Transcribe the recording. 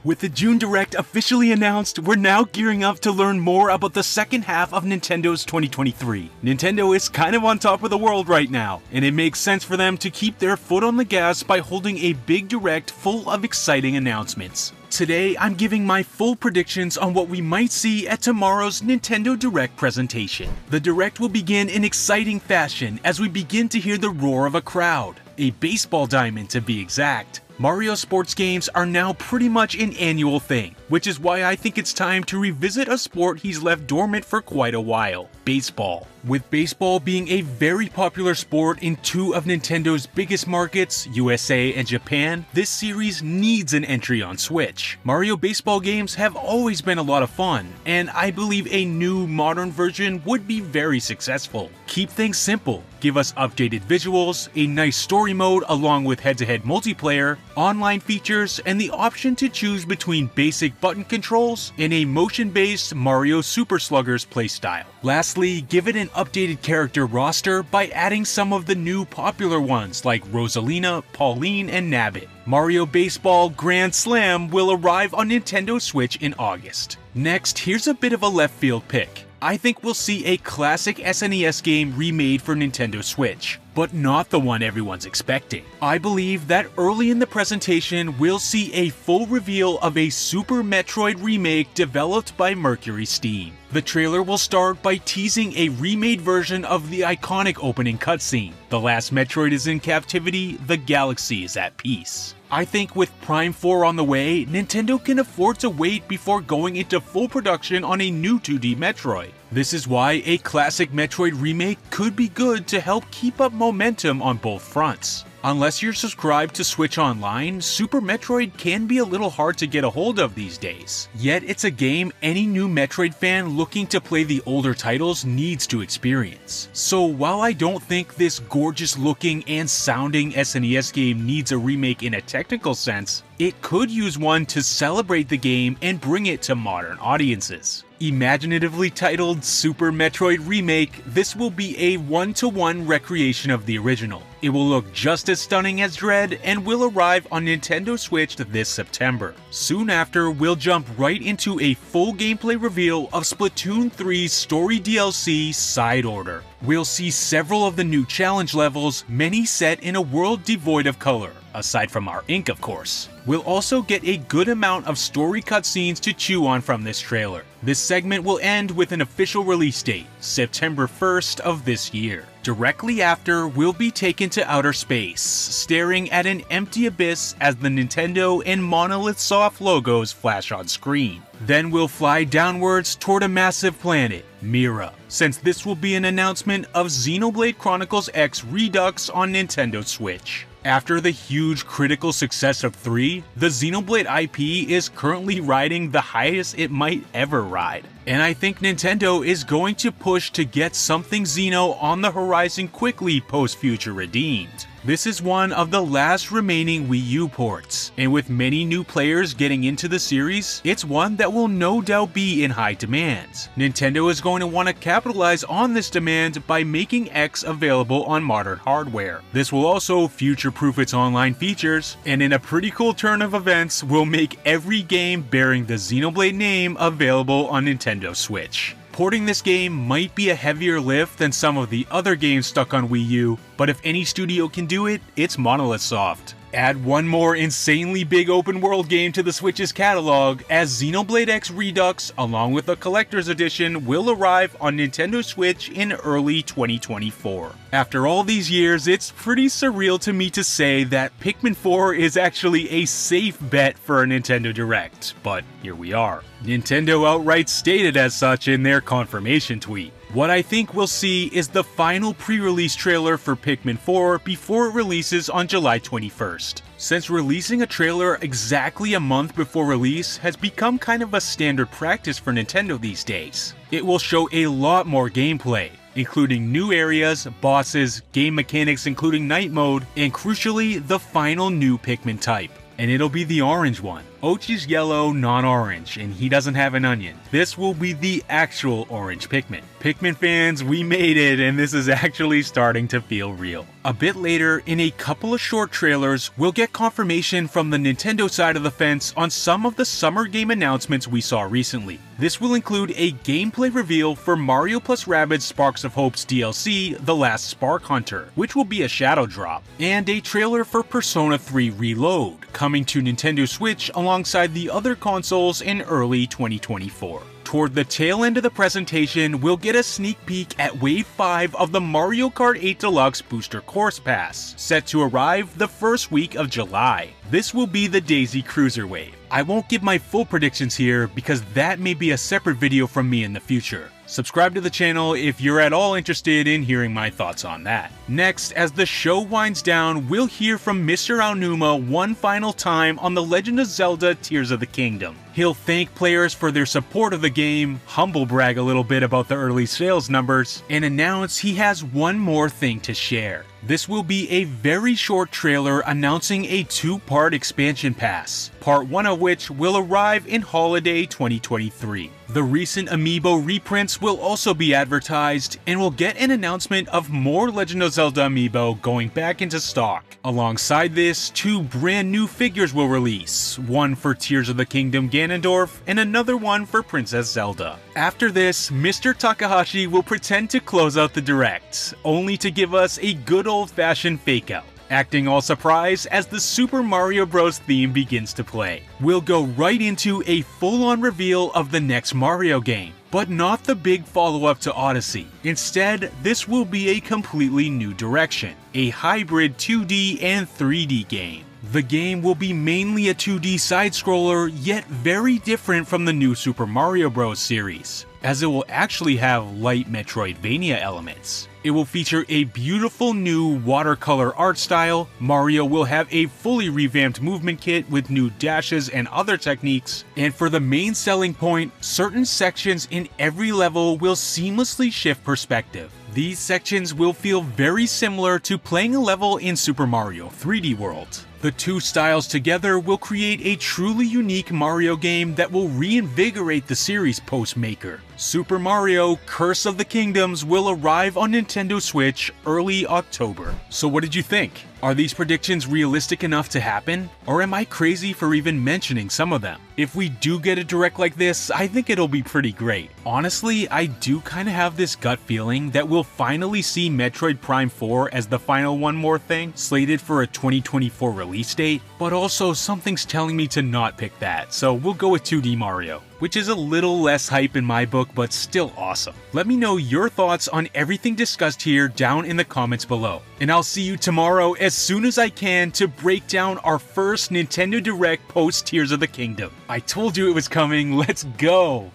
With the June Direct officially announced, we're now gearing up to learn more about the second half of Nintendo's 2023. Nintendo is kind of on top of the world right now, and it makes sense for them to keep their foot on the gas by holding a big Direct full of exciting announcements. Today, I'm giving my full predictions on what we might see at tomorrow's Nintendo Direct presentation. The Direct will begin in exciting fashion as we begin to hear the roar of a crowd, a baseball diamond to be exact. Mario sports games are now pretty much an annual thing, which is why I think it's time to revisit a sport he's left dormant for quite a while: baseball. With baseball being a very popular sport in two of Nintendo's biggest markets, USA and Japan, this series needs an entry on Switch. Mario baseball games have always been a lot of fun, and I believe a new modern version would be very successful. Keep things simple, give us updated visuals, a nice story mode along with head-to-head multiplayer, online features, and the option to choose between basic button controls and a motion-based Mario Super Sluggers playstyle. Lastly, give it an updated character roster by adding some of the new popular ones like Rosalina, Pauline, and Nabbit. Mario Baseball Grand Slam will arrive on Nintendo Switch in August. Next, here's a bit of a left field pick. I think we'll see a classic SNES game remade for Nintendo Switch, but not the one everyone's expecting. I believe that early in the presentation, we'll see a full reveal of a Super Metroid remake developed by Mercury Steam. The trailer will start by teasing a remade version of the iconic opening cutscene. The last Metroid is in captivity, the galaxy is at peace. I think with Prime 4 on the way, Nintendo can afford to wait before going into full production on a new 2D Metroid. This is why a classic Metroid remake could be good to help keep up momentum on both fronts. Unless you're subscribed to Switch Online, Super Metroid can be a little hard to get a hold of these days. Yet it's a game any new Metroid fan looking to play the older titles needs to experience. So while I don't think this gorgeous looking and sounding SNES game needs a remake in a technical sense, it could use one to celebrate the game and bring it to modern audiences. Imaginatively titled Super Metroid Remake, this will be a one-to-one recreation of the original. It will look just as stunning as Dread and will arrive on Nintendo Switch this September. Soon after, we'll jump right into a full gameplay reveal of Splatoon 3's story DLC Side Order. We'll see several of the new challenge levels, many set in a world devoid of color, aside from our ink of course. We'll also get a good amount of story cutscenes to chew on from this trailer. This segment will end with an official release date, September 1st of this year. Directly after, we'll be taken to outer space, staring at an empty abyss as the Nintendo and Monolith Soft logos flash on screen. Then we'll fly downwards toward a massive planet, Mira, since this will be an announcement of Xenoblade Chronicles X Redux on Nintendo Switch. After the huge critical success of 3, the Xenoblade IP is currently riding the highest it might ever ride. And I think Nintendo is going to push to get something Xeno on the horizon quickly post Future Redeemed. This is one of the last remaining Wii U ports, and with many new players getting into the series, it's one that will no doubt be in high demand. Nintendo is going to want to capitalize on this demand by making X available on modern hardware. This will also future-proof its online features, and in a pretty cool turn of events, will make every game bearing the Xenoblade name available on Nintendo Switch. Porting this game might be a heavier lift than some of the other games stuck on Wii U, but if any studio can do it, it's Monolith Soft. Add one more insanely big open world game to the Switch's catalog, as Xenoblade X Redux, along with a collector's edition, will arrive on Nintendo Switch in early 2024. After all these years, it's pretty surreal to me to say that Pikmin 4 is actually a safe bet for a Nintendo Direct, but here we are. Nintendo outright stated as such in their confirmation tweet. What I think we'll see is the final pre-release trailer for Pikmin 4 before it releases on July 21st. Since releasing a trailer exactly a month before release has become kind of a standard practice for Nintendo these days, it will show a lot more gameplay, including new areas, bosses, game mechanics including night mode, and crucially, the final new Pikmin type. And it'll be the orange one. Ochi's yellow, non-orange, and he doesn't have an onion. This will be the actual orange Pikmin. Pikmin fans, we made it, and this is actually starting to feel real. A bit later, in a couple of short trailers, we'll get confirmation from the Nintendo side of the fence on some of the summer game announcements we saw recently. This will include a gameplay reveal for Mario + Rabbids Sparks of Hope's DLC, The Last Spark Hunter, which will be a shadow drop, and a trailer for Persona 3 Reload, coming to Nintendo Switch alongside the other consoles in early 2024. Toward the tail end of the presentation, we'll get a sneak peek at Wave 5 of the Mario Kart 8 Deluxe Booster Course Pass, set to arrive the first week of July. This will be the Daisy Cruiser Wave. I won't give my full predictions here because that may be a separate video from me in the future. Subscribe to the channel if you're at all interested in hearing my thoughts on that. Next, as the show winds down, we'll hear from Mr. Aonuma one final time on The Legend of Zelda Tears of the Kingdom. He'll thank players for their support of the game, humble brag a little bit about the early sales numbers, and announce he has one more thing to share. This will be a very short trailer announcing a two-part expansion pass, part 1 of which will arrive in holiday 2023. The recent amiibo reprints will also be advertised, and we'll get an announcement of more Legend of Zelda amiibo going back into stock. Alongside this, 2 brand new figures will release, one for Tears of the Kingdom Ganondorf, and another one for Princess Zelda. After this, Mr. Takahashi will pretend to close out the direct, only to give us a good old-fashioned fake-out, acting all surprised as the Super Mario Bros. Theme begins to play. We'll go right into a full-on reveal of the next Mario game, but not the big follow-up to Odyssey. Instead, this will be a completely new direction, a hybrid 2D and 3D game. The game will be mainly a 2D side-scroller, yet very different from the new Super Mario Bros. Series, as it will actually have light Metroidvania elements. It will feature a beautiful new watercolor art style. Mario will have a fully revamped movement kit with new dashes and other techniques. And for the main selling point, certain sections in every level will seamlessly shift perspective. These sections will feel very similar to playing a level in Super Mario 3D World. The two styles together will create a truly unique Mario game that will reinvigorate the series post-Maker. Super Mario Curse of the Kingdoms will arrive on Nintendo Switch early October. So what did you think? Are these predictions realistic enough to happen? Or am I crazy for even mentioning some of them? If we do get a direct like this, I think it'll be pretty great. Honestly, I do kinda have this gut feeling that we'll finally see Metroid Prime 4 as the final One More Thing, slated for a 2024 release date, but also something's telling me to not pick that, so we'll go with 2D Mario, which is a little less hype in my book, but still awesome. Let me know your thoughts on everything discussed here down in the comments below. And I'll see you tomorrow as soon as I can to break down our first Nintendo Direct post Tears of the Kingdom. I told you it was coming, let's go!